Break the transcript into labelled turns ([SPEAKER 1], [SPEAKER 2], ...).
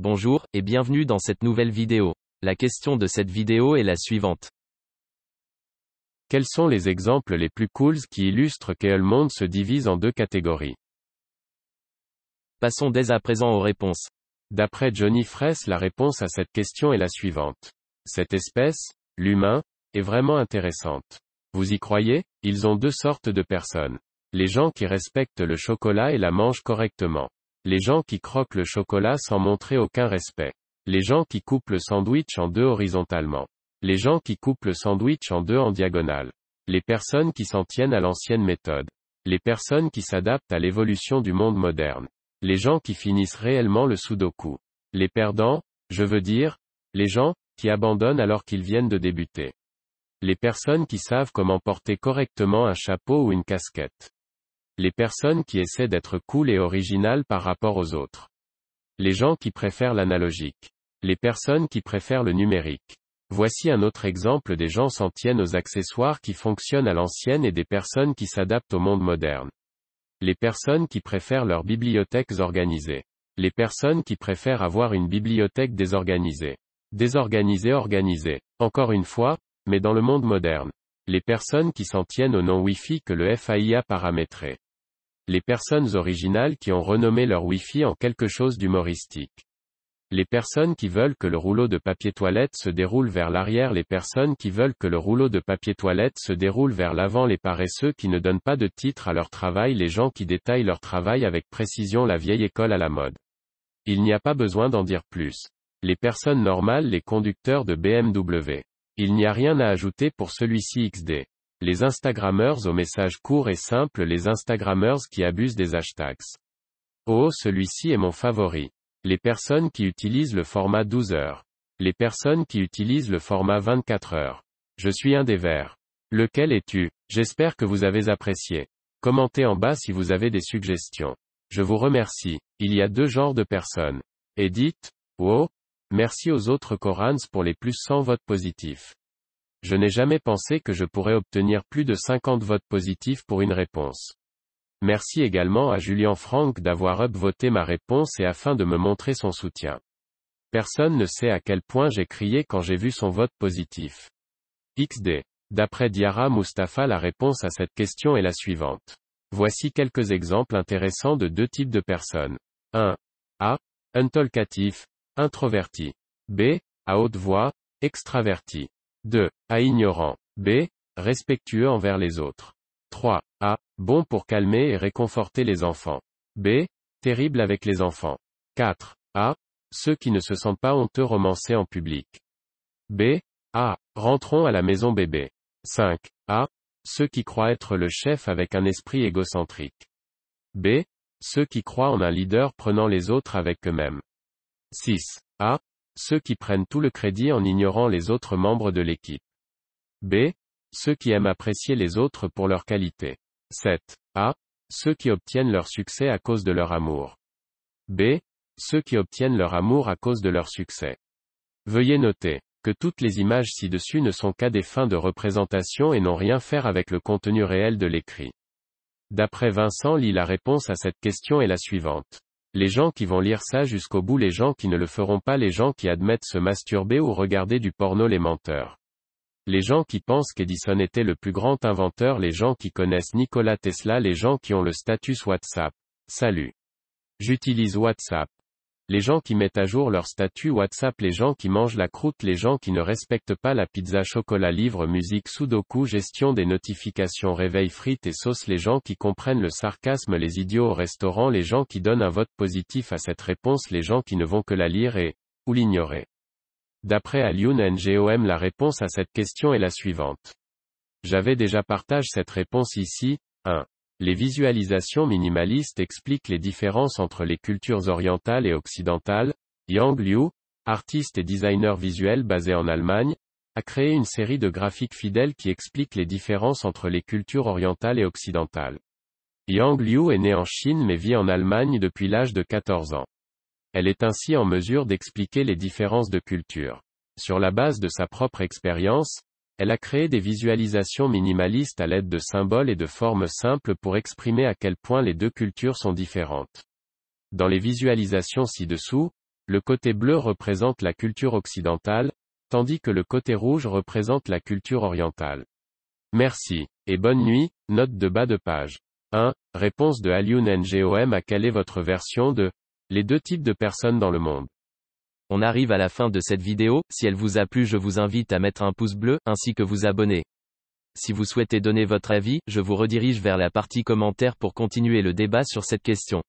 [SPEAKER 1] Bonjour, et bienvenue dans cette nouvelle vidéo. La question de cette vidéo est la suivante.
[SPEAKER 2] Quels sont les exemples les plus cools qui illustrent que le monde se divise en deux catégories?
[SPEAKER 1] Passons dès à présent aux réponses.
[SPEAKER 2] D'après Johnny Fraisse, la réponse à cette question est la suivante. Cette espèce, l'humain, est vraiment intéressante. Vous y croyez? Ils ont deux sortes de personnes. Les gens qui respectent le chocolat et la mangent correctement. Les gens qui croquent le chocolat sans montrer aucun respect. Les gens qui coupent le sandwich en deux horizontalement. Les gens qui coupent le sandwich en deux en diagonale. Les personnes qui s'en tiennent à l'ancienne méthode. Les personnes qui s'adaptent à l'évolution du monde moderne. Les gens qui finissent réellement le sudoku. Les perdants, je veux dire, les gens qui abandonnent alors qu'ils viennent de débuter. Les personnes qui savent comment porter correctement un chapeau ou une casquette. Les personnes qui essaient d'être cool et originales par rapport aux autres. Les gens qui préfèrent l'analogique. Les personnes qui préfèrent le numérique. Voici un autre exemple des gens s'en tiennent aux accessoires qui fonctionnent à l'ancienne et des personnes qui s'adaptent au monde moderne. Les personnes qui préfèrent leurs bibliothèques organisées. Les personnes qui préfèrent avoir une bibliothèque désorganisée. Désorganisée organisée. Encore une fois, mais dans le monde moderne. Les personnes qui s'en tiennent au nom Wi-Fi que le FAI a paramétré. Les personnes originales qui ont renommé leur Wi-Fi en quelque chose d'humoristique. Les personnes qui veulent que le rouleau de papier toilette se déroule vers l'arrière. Les personnes qui veulent que le rouleau de papier toilette se déroule vers l'avant. Les paresseux qui ne donnent pas de titre à leur travail. Les gens qui détaillent leur travail avec précision. La vieille école à la mode. Il n'y a pas besoin d'en dire plus. Les personnes normales. Les conducteurs de BMW. Il n'y a rien à ajouter pour celui-ci XD. Les Instagrammeurs aux messages courts et simples. Les Instagrammeurs qui abusent des hashtags. Oh, celui-ci est mon favori. Les personnes qui utilisent le format 12 heures. Les personnes qui utilisent le format 24 heures. Je suis un des verts. Lequel es-tu? J'espère que vous avez apprécié. Commentez en bas si vous avez des suggestions. Je vous remercie. Il y a deux genres de personnes. Et dites, wow, merci aux autres Korans pour les plus 100 votes positifs. Je n'ai jamais pensé que je pourrais obtenir plus de 50 votes positifs pour une réponse. Merci également à Julien Franck d'avoir upvoté ma réponse et afin de me montrer son soutien. Personne ne sait à quel point j'ai crié quand j'ai vu son vote positif. XD. D'après Diara Mustafa, la réponse à cette question est la suivante. Voici quelques exemples intéressants de deux types de personnes. 1. A. Untalkatif, introverti. B. À haute voix, extraverti. 2. A. Ignorant. B. Respectueux envers les autres. 3. A. Bon pour calmer et réconforter les enfants. B. Terrible avec les enfants. 4. A. Ceux qui ne se sentent pas honteux romancer en public. B. A. Rentrons à la maison bébé. 5. A. Ceux qui croient être le chef avec un esprit égocentrique. B. Ceux qui croient en un leader prenant les autres avec eux-mêmes. 6. A. Ceux qui prennent tout le crédit en ignorant les autres membres de l'équipe. B. Ceux qui aiment apprécier les autres pour leur qualité. 7. A. Ceux qui obtiennent leur succès à cause de leur amour. B. Ceux qui obtiennent leur amour à cause de leur succès. Veuillez noter que toutes les images ci-dessus ne sont qu'à des fins de représentation et n'ont rien à faire avec le contenu réel de l'écrit. D'après Vincent Lee, la réponse à cette question est la suivante. Les gens qui vont lire ça jusqu'au bout, les gens qui ne le feront pas, les gens qui admettent se masturber ou regarder du porno, les menteurs. Les gens qui pensent qu'Edison était le plus grand inventeur, les gens qui connaissent Nikola Tesla, les gens qui ont le statut WhatsApp. Salut. J'utilise WhatsApp. Les gens qui mettent à jour leur statut WhatsApp, les gens qui mangent la croûte, les gens qui ne respectent pas la pizza, chocolat, livre, musique, sudoku, gestion des notifications, réveil, frites et sauce, les gens qui comprennent le sarcasme, les idiots au restaurant, les gens qui donnent un vote positif à cette réponse, les gens qui ne vont que la lire ou l'ignorer. D'après Alioun Ngom, la réponse à cette question est la suivante. J'avais déjà partagé cette réponse ici. 1. Les visualisations minimalistes expliquent les différences entre les cultures orientales et occidentales. Yang Liu, artiste et designer visuel basé en Allemagne, a créé une série de graphiques fidèles qui expliquent les différences entre les cultures orientales et occidentales. Yang Liu est née en Chine mais vit en Allemagne depuis l'âge de 14 ans. Elle est ainsi en mesure d'expliquer les différences de culture. Sur la base de sa propre expérience, elle a créé des visualisations minimalistes à l'aide de symboles et de formes simples pour exprimer à quel point les deux cultures sont différentes. Dans les visualisations ci-dessous, Le côté bleu représente la culture occidentale, tandis que le côté rouge représente la culture orientale. Merci. Et bonne nuit, note de bas de page. 1. Réponse de Alioun Ngom à quelle est votre version de les deux types de personnes dans le monde.
[SPEAKER 1] On arrive à la fin de cette vidéo, si elle vous a plu je vous invite à mettre un pouce bleu, ainsi que vous abonner. Si vous souhaitez donner votre avis, je vous redirige vers la partie commentaires pour continuer le débat sur cette question.